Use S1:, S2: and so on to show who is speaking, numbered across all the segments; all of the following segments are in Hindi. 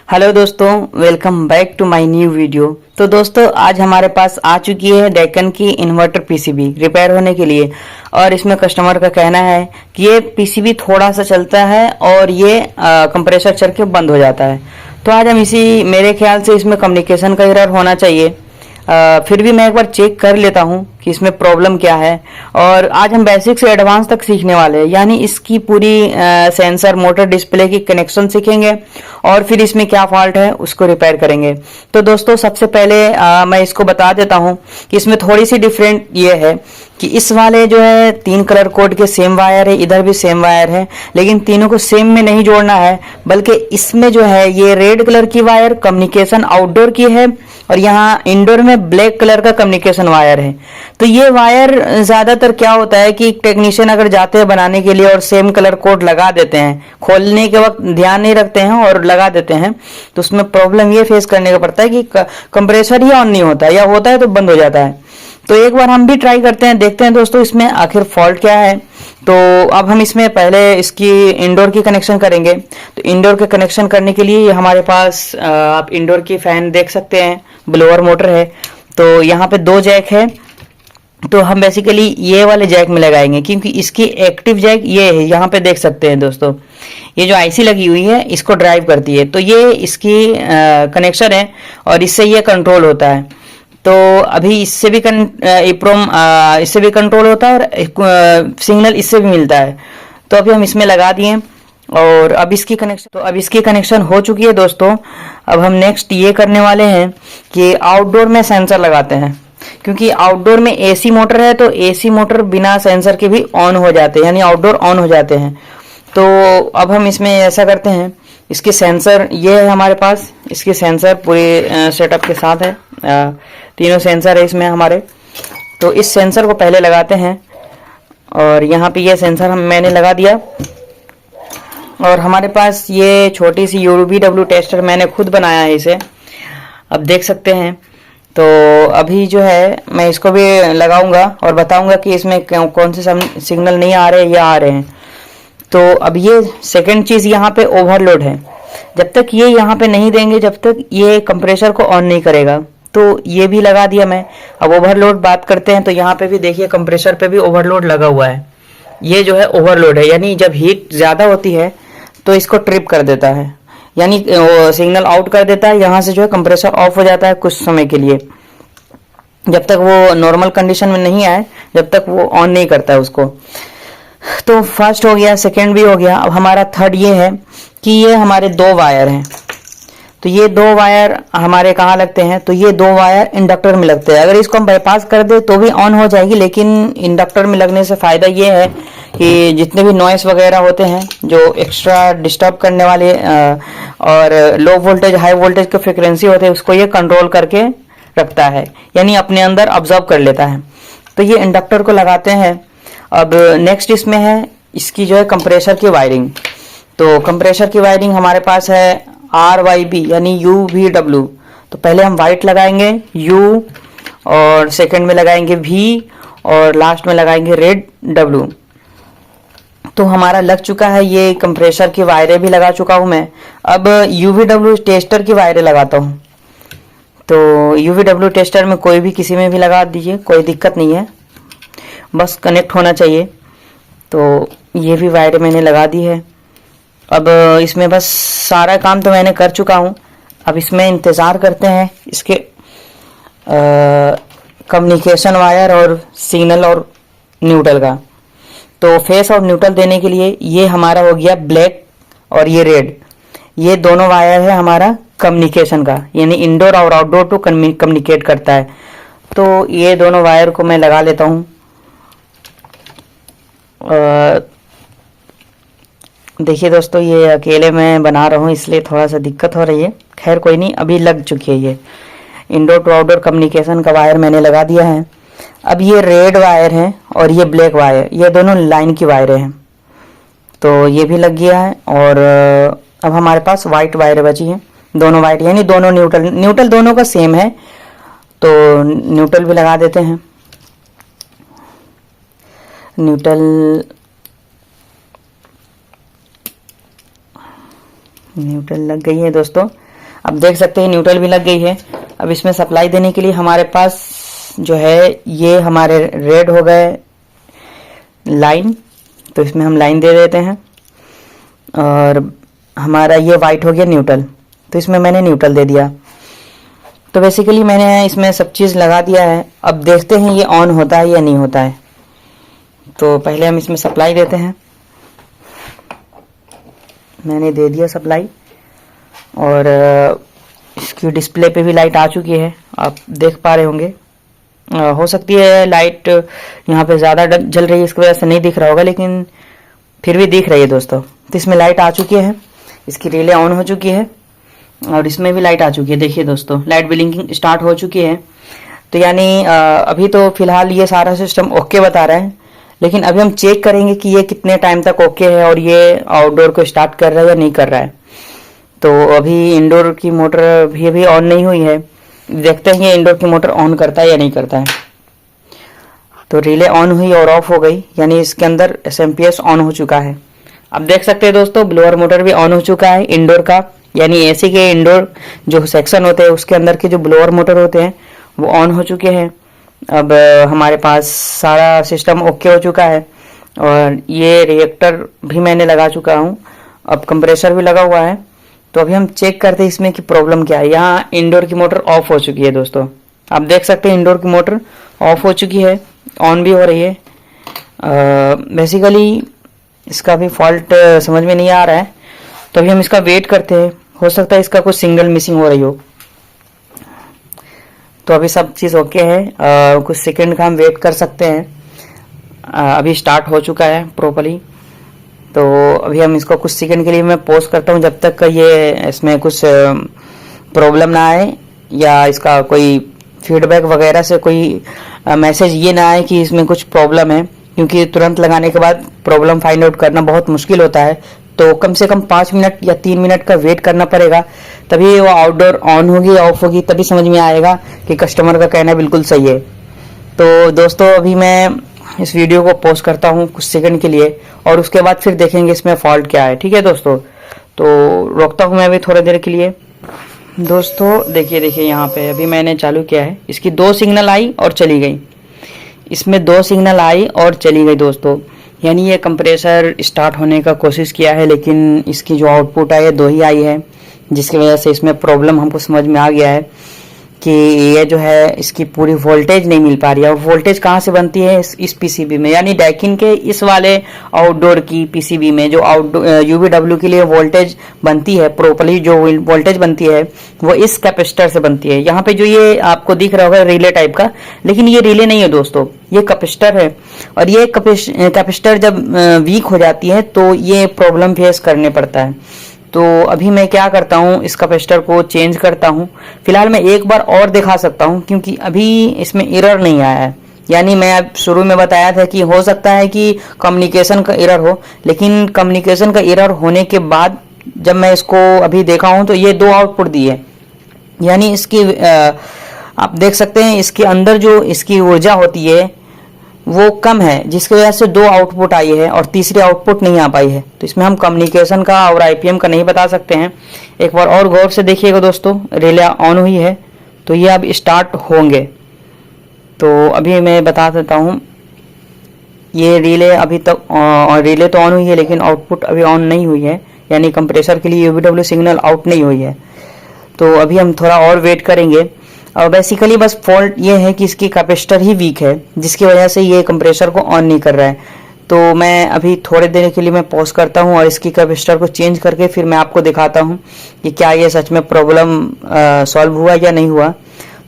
S1: हेलो दोस्तों, welcome back to my new video. तो दोस्तों आज हमारे पास आ चुकी है डेकन की इन्वर्टर पीसीबी रिपेयर होने के लिए। और इसमें कस्टमर का कहना है कि ये पीसीबी थोड़ा सा चलता है और ये कंप्रेसर चल के बंद हो जाता है। तो आज हम मेरे ख्याल से इसमें कम्युनिकेशन का एरर होना चाहिए। फिर भी मैं एक बार चेक कर लेता हूँ कि इसमें प्रॉब्लम क्या है। और आज हम बेसिक से एडवांस तक सीखने वाले हैं, यानी इसकी पूरी सेंसर मोटर डिस्प्ले की कनेक्शन सीखेंगे और फिर इसमें क्या फॉल्ट है उसको रिपेयर करेंगे। तो दोस्तों सबसे पहले मैं इसको बता देता हूँ कि इसमें थोड़ी सी डिफरेंट ये है कि इस वाले जो है 3 कलर कोड के सेम वायर है, इधर भी सेम वायर है, लेकिन तीनों को सेम में नहीं जोड़ना है, बल्कि इसमें जो है ये रेड कलर की वायर कम्युनिकेशन आउटडोर की है और यहाँ इंडोर में ब्लैक कलर का कम्युनिकेशन वायर है। तो ये वायर ज्यादातर क्या होता है कि टेक्नीशियन अगर जाते हैं बनाने के लिए और सेम कलर कोड लगा देते हैं, खोलने के वक्त ध्यान नहीं रखते हैं और लगा देते हैं, तो उसमें प्रॉब्लम ये फेस करने का पड़ता है कि कंप्रेसर ही ऑन नहीं होता, या होता है तो बंद हो जाता है। तो एक बार हम भी ट्राई करते हैं, देखते हैं दोस्तों इसमें आखिर फॉल्ट क्या है। तो अब हम इसमें पहले इसकी इंडोर की कनेक्शन करेंगे। तो इंडोर के कनेक्शन करने के लिए हमारे पास आप इंडोर की फैन देख सकते हैं, ब्लोअर मोटर है। तो यहाँ पे 2 जैक है, तो हम बेसिकली ये वाले जैक में लगाएंगे क्योंकि इसकी एक्टिव जैक ये है, यहाँ पे देख सकते हैं दोस्तों। ये जो आईसी लगी हुई है इसको ड्राइव करती है, तो ये इसकी कनेक्शन है और इससे ये कंट्रोल होता है। तो अभी इससे भी इससे भी कंट्रोल होता है और सिग्नल इससे भी मिलता है। तो अभी हम इसमें लगा दिए और अब इसकी कनेक्शन हो चुकी है दोस्तों। अब हम नेक्स्ट ये करने वाले हैं कि आउटडोर में सेंसर लगाते हैं, क्योंकि आउटडोर में एसी मोटर है, तो एसी मोटर बिना सेंसर के भी ऑन हो जाते हैं, यानी आउटडोर ऑन हो जाते हैं। तो अब हम इसमें ऐसा करते हैं, इसके सेंसर ये है हमारे पास, इसके सेंसर पूरे सेटअप के साथ है, तीनों सेंसर है इसमें हमारे। तो इस सेंसर को पहले लगाते हैं और यहाँ पे ये सेंसर मैंने लगा दिया। और हमारे पास ये छोटी सी UVW टेस्टर मैंने खुद बनाया है इसे, अब देख सकते हैं। तो अभी जो है मैं इसको भी लगाऊंगा और बताऊंगा कि इसमें कौन से सिग्नल नहीं आ रहे या आ रहे हैं। तो अब ये सेकंड चीज़ यहाँ पे ओवरलोड है, जब तक ये यहाँ पे नहीं देंगे जब तक ये कंप्रेसर को ऑन नहीं करेगा। तो ये भी लगा दिया मैं। अब ओवरलोड बात करते हैं, तो यहाँ पे भी देखिए कंप्रेसर पे भी ओवरलोड लगा हुआ है। ये जो है ओवरलोड है, यानी जब हीट ज़्यादा होती है तो इसको ट्रिप कर देता है, यानी सिग्नल आउट कर देता है। यहाँ से जो है कंप्रेसर ऑफ हो जाता है कुछ समय के लिए, जब तक वो नॉर्मल कंडीशन में नहीं आए, जब तक वो ऑन नहीं करता है उसको। तो फर्स्ट हो गया, सेकंड भी हो गया। अब हमारा थर्ड ये है कि ये हमारे 2 वायर हैं। तो ये 2 वायर हमारे कहाँ लगते हैं, तो ये 2 वायर इंडक्टर में लगते हैं। अगर इसको हम बाईपास कर दे तो भी ऑन हो जाएगी, लेकिन इंडक्टर में लगने से फ़ायदा ये है कि जितने भी नॉइस वगैरह होते हैं जो एक्स्ट्रा डिस्टर्ब करने वाले और लो वोल्टेज हाई वोल्टेज के फ्रिक्वेंसी होते हैं, उसको ये कंट्रोल करके रखता है, यानी अपने अंदर ऑब्जर्व कर लेता है। तो ये इंडक्टर को लगाते हैं। अब नेक्स्ट इसमें है इसकी जो है कंप्रेसर की वायरिंग। तो कंप्रेसर की वायरिंग हमारे पास है RYB यानी UVW। तो पहले हम वाइट लगाएंगे U, और सेकंड में लगाएंगे V, और लास्ट में लगाएंगे रेड W। तो हमारा लग चुका है, ये कंप्रेसर की वायरें भी लगा चुका हूं मैं। अब UVW टेस्टर की वायरें लगाता हूं। तो UVW टेस्टर में कोई भी किसी में भी लगा दीजिए, कोई दिक्कत नहीं है, बस कनेक्ट होना चाहिए। तो ये भी वायर मैंने लगा दी है। अब इसमें बस सारा काम तो मैंने कर चुका हूँ। अब इसमें इंतज़ार करते हैं इसके कम्युनिकेशन वायर और सिग्नल और न्यूट्रल का। तो फेस और न्यूट्रल देने के लिए ये हमारा हो गया ब्लैक और ये रेड, ये दोनों वायर है हमारा कम्युनिकेशन का, यानी इंडोर और आउटडोर टू कम्युनिकेट करता है। तो ये दोनों वायर को मैं लगा लेता हूँ। देखिए दोस्तों, ये अकेले मैं बना रहा हूँ इसलिए थोड़ा सा दिक्कत हो रही है, खैर कोई नहीं, अभी लग चुकी है। ये इंडोर टू आउटडोर कम्युनिकेशन का वायर मैंने लगा दिया है। अब ये रेड वायर है और ये ब्लैक वायर, ये दोनों लाइन की वायरें हैं। तो ये भी लग गया है। और अब हमारे पास वाइट वायर बची है, दोनों वाइट, यानी दोनों न्यूट्रल दोनों का सेम है। तो न्यूट्रल भी लगा देते हैं। न्यूट्रल लग गई है दोस्तों। अब देख सकते हैं न्यूट्रल भी लग गई है। अब इसमें सप्लाई देने के लिए हमारे पास जो है ये हमारे रेड हो गए लाइन, तो इसमें हम लाइन दे देते हैं। और हमारा ये वाइट हो गया न्यूट्रल, तो इसमें मैंने न्यूट्रल दे दिया। तो बेसिकली मैंने इसमें सब चीज़ लगा दिया है। अब देखते हैं ये ऑन होता है या नहीं होता है। तो पहले हम इसमें सप्लाई देते हैं। मैंने दे दिया सप्लाई और इसकी डिस्प्ले पे भी लाइट आ चुकी है, आप देख पा रहे होंगे। हो सकती है लाइट यहाँ पे ज़्यादा जल रही है, इसकी वजह से नहीं दिख रहा होगा, लेकिन फिर भी दिख रही है दोस्तों। तो इसमें लाइट आ चुकी है, इसकी रिले ऑन हो चुकी है और इसमें भी लाइट आ चुकी है। देखिए दोस्तों, लाइट ब्लिंकिंग स्टार्ट हो चुकी है। तो यानी अभी तो फिलहाल ये सारा सिस्टम ओके बता रहा है, लेकिन अभी हम चेक करेंगे कि ये कितने टाइम तक ओके है और ये आउटडोर को स्टार्ट कर रहा है या नहीं कर रहा है। तो अभी इंडोर की मोटर भी अभी ऑन नहीं हुई है, देखते हैं ये इंडोर की मोटर ऑन करता है या नहीं करता है। तो रिले ऑन हुई और ऑफ हो गई, यानी इसके अंदर एसएमपीएस ऑन हो चुका है। अब देख सकते हैं दोस्तों, ब्लोअर मोटर भी ऑन हो चुका है इंडोर का, यानी एसी के इंडोर जो सेक्शन होते हैं उसके अंदर के जो ब्लोअर मोटर होते हैं वो ऑन हो चुके हैं। अब हमारे पास सारा सिस्टम ओके हो चुका है और ये रिएक्टर भी मैंने लगा चुका हूँ। अब कंप्रेसर भी लगा हुआ है। तो अभी हम चेक करते हैं इसमें कि प्रॉब्लम क्या है। यहाँ इंडोर की मोटर ऑफ हो चुकी है दोस्तों, आप देख सकते हैं इंडोर की मोटर ऑफ हो चुकी है, ऑन भी हो रही है। बेसिकली इसका भी फॉल्ट समझ में नहीं आ रहा है, तो अभी हम इसका वेट करते हैं। हो सकता है इसका कुछ सिग्नल मिसिंग हो रही हो। तो अभी सब चीज़ ओके है, कुछ सेकंड का हम वेट कर सकते हैं। अभी स्टार्ट हो चुका है प्रॉपर्ली। तो अभी हम इसको कुछ सेकंड के लिए मैं पॉज करता हूँ, जब तक ये इसमें कुछ प्रॉब्लम ना आए या इसका कोई फीडबैक वगैरह से कोई मैसेज ये ना आए कि इसमें कुछ प्रॉब्लम है, क्योंकि तुरंत लगाने के बाद प्रॉब्लम फाइंड आउट करना बहुत मुश्किल होता है। तो कम से कम 5 मिनट या 3 मिनट का वेट करना पड़ेगा, तभी वो आउटडोर ऑन होगी ऑफ होगी, तभी समझ में आएगा कि कस्टमर का कहना बिल्कुल सही है। तो दोस्तों अभी मैं इस वीडियो को पॉज करता हूँ कुछ सेकंड के लिए और उसके बाद फिर देखेंगे इसमें फॉल्ट क्या है। ठीक है दोस्तों, तो रोकता हूँ मैं अभी थोड़ी देर के लिए। दोस्तों देखिए यहाँ पे अभी मैंने चालू किया है, इसकी 2 सिग्नल आई और चली गई, इसमें 2 सिग्नल आई और चली गई दोस्तों। यानी ये कंप्रेसर स्टार्ट होने का कोशिश किया है, लेकिन इसकी जो आउटपुट आई है 2 ही आई है, जिसकी वजह से इसमें प्रॉब्लम हमको समझ में आ गया है कि ये जो है इसकी पूरी वोल्टेज नहीं मिल पा रही है। और वोल्टेज कहाँ से बनती है, इस पीसीबी में, यानी डैकिन के इस वाले आउटडोर की पीसीबी में जो आउटडोर यूवीडब्ल्यू के लिए वोल्टेज बनती है, प्रॉपर्ली जो वोल्टेज बनती है वो इस कैपेसिटर से बनती है। यहाँ पे जो ये आपको दिख रहा होगा रिले टाइप का, लेकिन ये रिले नहीं है दोस्तों, ये कैपेसिटर है। और ये कैपेसिटर जब वीक हो जाती है तो ये प्रॉब्लम फेस करने पड़ता है। तो अभी मैं क्या करता हूँ, इस कैपेसिटर को चेंज करता हूँ। फिलहाल मैं एक बार और दिखा सकता हूँ, क्योंकि अभी इसमें एरर नहीं आया है। यानी मैं अब शुरू में बताया था कि हो सकता है कि कम्युनिकेशन का एरर हो, लेकिन कम्युनिकेशन का एरर होने के बाद जब मैं इसको अभी देखा हूँ तो ये 2 आउटपुट दी है। यानी इसकी आप देख सकते हैं इसके अंदर जो इसकी ऊर्जा होती है वो कम है, जिसकी वजह से 2 आउटपुट आई है और तीसरी आउटपुट नहीं आ पाई है। तो इसमें हम कम्युनिकेशन का और आईपीएम का नहीं बता सकते हैं। एक बार और गौर से देखिएगा दोस्तों, रिले ऑन हुई है तो ये अब स्टार्ट होंगे। तो अभी मैं बता देता हूँ, ये रिले अभी तक रिले तो ऑन हुई है लेकिन आउटपुट अभी ऑन नहीं हुई है, यानी कंप्रेसर के लिए यूवीडब्ल्यू सिग्नल आउट नहीं हुई है। तो अभी हम थोड़ा और वेट करेंगे। और बेसिकली बस फॉल्ट ये है कि इसकी कैपेसिटर ही वीक है, जिसकी वजह से ये कंप्रेसर को ऑन नहीं कर रहा है। तो मैं अभी थोड़े देर के लिए मैं पॉज करता हूँ और इसकी कैपेसिटर को चेंज करके फिर मैं आपको दिखाता हूँ कि क्या ये सच में प्रॉब्लम सॉल्व हुआ या नहीं हुआ।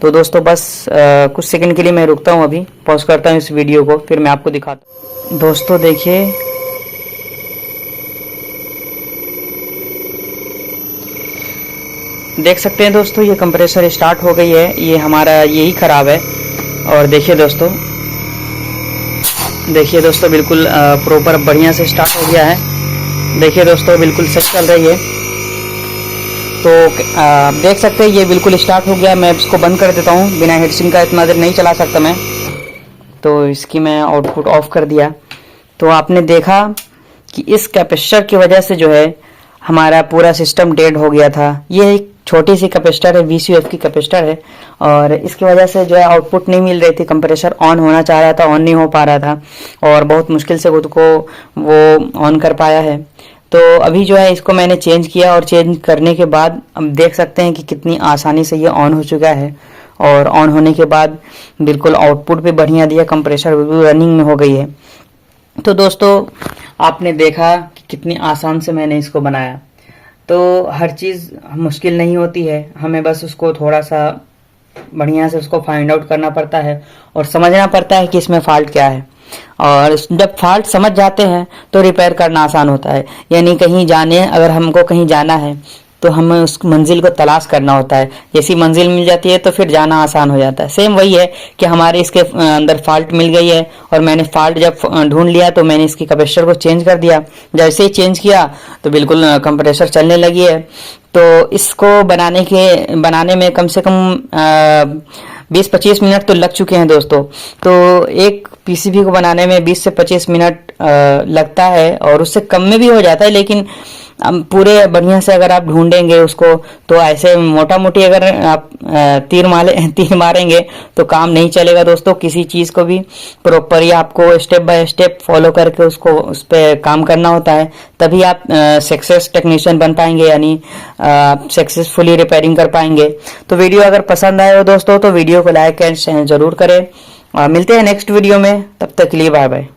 S1: तो दोस्तों बस कुछ सेकंड के लिए मैं रुकता हूँ, अभी पॉज करता हूँ इस वीडियो को, फिर मैं आपको दिखाता हूँ। दोस्तों देखिए, देख सकते हैं दोस्तों ये कंप्रेसर स्टार्ट हो गई है, ये हमारा यही ख़राब है। और देखिए दोस्तों बिल्कुल प्रॉपर बढ़िया से स्टार्ट हो गया है। देखिए दोस्तों बिल्कुल सही चल रही है। तो आप देख सकते हैं ये बिल्कुल स्टार्ट हो गया है। मैं इसको बंद कर देता हूँ, बिना हीटसिंक का इतना देर नहीं चला सकता मैं। तो इसकी मैं आउटपुट ऑफ कर दिया। तो आपने देखा कि इस कैपेसिटर की वजह से जो है हमारा पूरा सिस्टम डेड हो गया था। ये छोटी सी कैपेसिटर है, 20 UF की कैपेसिटर है, और इसकी वजह से जो है आउटपुट नहीं मिल रही थी। कंप्रेसर ऑन होना चाह रहा था, ऑन नहीं हो पा रहा था, और बहुत मुश्किल से खुद को वो ऑन कर पाया है। तो अभी जो है इसको मैंने चेंज किया, और चेंज करने के बाद अब देख सकते हैं कि कितनी आसानी से ये ऑन हो चुका है। और ऑन होने के बाद बिल्कुल आउटपुट भी बढ़िया दिया, कंप्रेसर बिल्कुल रनिंग में हो गई है। तो दोस्तों आपने देखा कि कितनी आसान से मैंने इसको बनाया। तो हर चीज़ मुश्किल नहीं होती है, हमें बस उसको थोड़ा सा बढ़िया से उसको फाइंड आउट करना पड़ता है और समझना पड़ता है कि इसमें फॉल्ट क्या है। और जब फॉल्ट समझ जाते हैं तो रिपेयर करना आसान होता है। यानी कहीं जाने, अगर हमको कहीं जाना है तो हमें उस मंजिल को तलाश करना होता है। जैसी मंजिल मिल जाती है तो फिर जाना आसान हो जाता है। सेम वही है कि हमारे इसके अंदर फॉल्ट मिल गई है, और मैंने फॉल्ट जब ढूंढ लिया तो मैंने इसकी कैपेसिटर को चेंज कर दिया। जैसे ही चेंज किया तो बिल्कुल कंप्रेसर चलने लगी है। तो इसको बनाने में कम से कम 20-25 मिनट तो लग चुके हैं दोस्तों। तो एक पीसीबी को बनाने में 20 से 25 मिनट लगता है, और उससे कम में भी हो जाता है, लेकिन पूरे बढ़िया से अगर आप ढूंढेंगे उसको तो ऐसे मोटा मोटी अगर आप तीर मारेंगे तो काम नहीं चलेगा दोस्तों। किसी चीज़ को भी प्रॉपरली आपको स्टेप बाय स्टेप फॉलो करके उसको उस पर काम करना होता है, तभी आप सक्सेस टेक्नीशियन बन पाएंगे, यानी सक्सेसफुली रिपेयरिंग कर पाएंगे। तो वीडियो अगर पसंद आए हो दोस्तों तो वीडियो को लाइक एंड शेयर जरूर करें। मिलते हैं नेक्स्ट वीडियो में, तब तक के लिए बाय बाय।